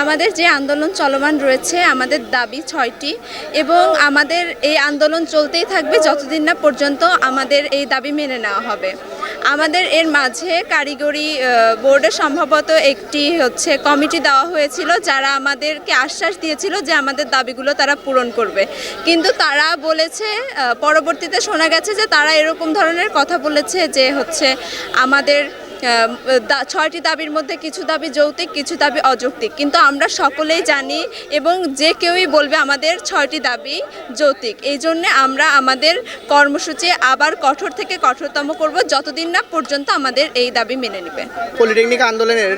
আমাদের যে আন্দোলন চলমান রয়েছে, আমাদের দাবি ৬টি এবং আমাদের এই আন্দোলন চলতেই থাকবে যতদিন না পর্যন্ত আমাদের এই দাবি মেনে নেওয়া হবে। আমাদের এর মাঝে কারিগরি বোর্ডের সম্ভবত একটি কমিটি দেওয়া হয়েছিল, যারা আমাদেরকে আশ্বাস দিয়েছিল যে আমাদের দাবিগুলো তারা পূরণ করবে, কিন্তু তারা বলেছে পরবর্তীতে শোনা গেছে যে তারা এরকম ধরনের কথা বলেছে যে আমাদের ৬টি দাবির মধ্যে কিছু দাবি যৌক্তিক, কিছু দাবি অযৌক্তিক, কিন্তু আমরা সকলেই জানি এবং যে কেউই বলবে আমাদের ৬টি দাবি যৌক্তিক। এই জন্যে আমরা আমাদের কর্মসূচি আবার কঠোর থেকে কঠোরতম করব যতদিন না পর্যন্ত আমাদের এই দাবি মেনে নেবে। পলিটেকনিক আন্দোলনের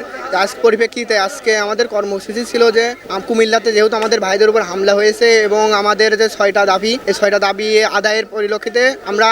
পরিপ্রেক্ষিতে আজকে আমাদের কর্মসূচি ছিল যে কুমিল্লাতে যেহেতু আমাদের ভাইদের উপর হামলা হয়েছে এবং আমাদের যে ৬টা দাবি, এই ৬টা দাবি আদায়ের পরিলক্ষিতে আমরা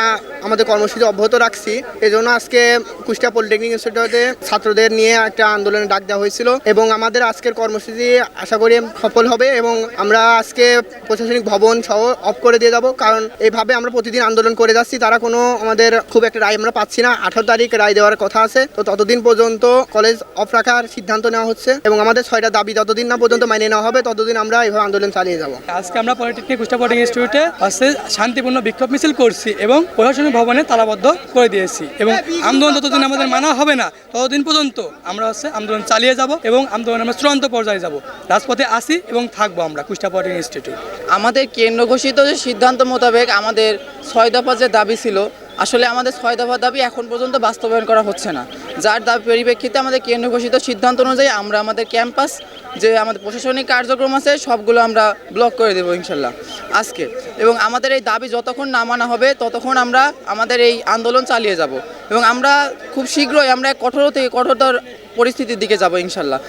আমাদের কর্মসূচি অব্যাহত রাখছি। এজন্য আজকে কুষ্টিয়া পলিটেকনিক ইনস্টিটিউটে ছাত্রদের নিয়ে একটা আন্দোলনের ডাক দেওয়া হয়েছিল এবং আমাদের আজকের কর্মসূচি আশা করি সফল হবে এবং আমরা আজকে প্রশাসনিক ভবন সহ অফ করে দিয়ে যাব, কারণ এইভাবে আমরা প্রতিদিন আন্দোলন করে যাচ্ছি, তারা কোনো আমাদের খুব একটা রায় আমরা পাচ্ছি না। 18 তারিখ রায় দেওয়ার কথা আছে, তো ততদিন পর্যন্ত কলেজ অফ রাখার সিদ্ধান্ত নেওয়া হচ্ছে এবং আমাদের 6টা দাবি যতদিন না পর্যন্ত মানিয়ে নেওয়া হবে ততদিন আমরা এইভাবে আন্দোলন চালিয়ে যাব। আজকে আমরা পলিটেকনিক কুষ্টিয়া পলিটেকনিক ইনস্টিটিউটে শান্তিপূর্ণ বিক্ষোভ মিছিল করছি এবং প্রশাসনিক ভবনে তালাবদ্ধ করে দিয়েছি এবং আন্দোলন যতদিন আমাদের মানা হবে না ততদিন পর্যন্ত আমরা আন্দোলন চালিয়ে যাব এবং আন্দোলন আমরা চূড়ান্ত পর্যায়ে যাব। রাজপথে আসি এবং থাকবো আমরা কুষ্টিয়া পলিটেকনিক ইনস্টিটিউট। আমাদের কেন্দ্র ঘোষিত যে সিদ্ধান্ত মোতাবেক আমাদের 6 দফা যে দাবি ছিল, আসলে আমাদের 6 দফা দাবি এখন পর্যন্ত বাস্তবায়ন করা হচ্ছে না, যার দাবি পরিপ্রেক্ষিতে আমাদের কেন্দ্র ঘোষিত সিদ্ধান্ত অনুযায়ী আমরা আমাদের ক্যাম্পাস যে আমাদের প্রশাসনিক কার্যক্রম আছে সবগুলো আমরা ব্লক করে দেবো ইনশাল্লাহ আজকে। এবং আমাদের এই দাবি যতক্ষণ না মানা হবে ততক্ষণ আমরা আমাদের এই আন্দোলন চালিয়ে যাব এবং আমরা খুব শীঘ্রই আমরা কঠোর থেকে কঠোরতর পরিস্থিতির দিকে যাব ইনশাল্লাহ।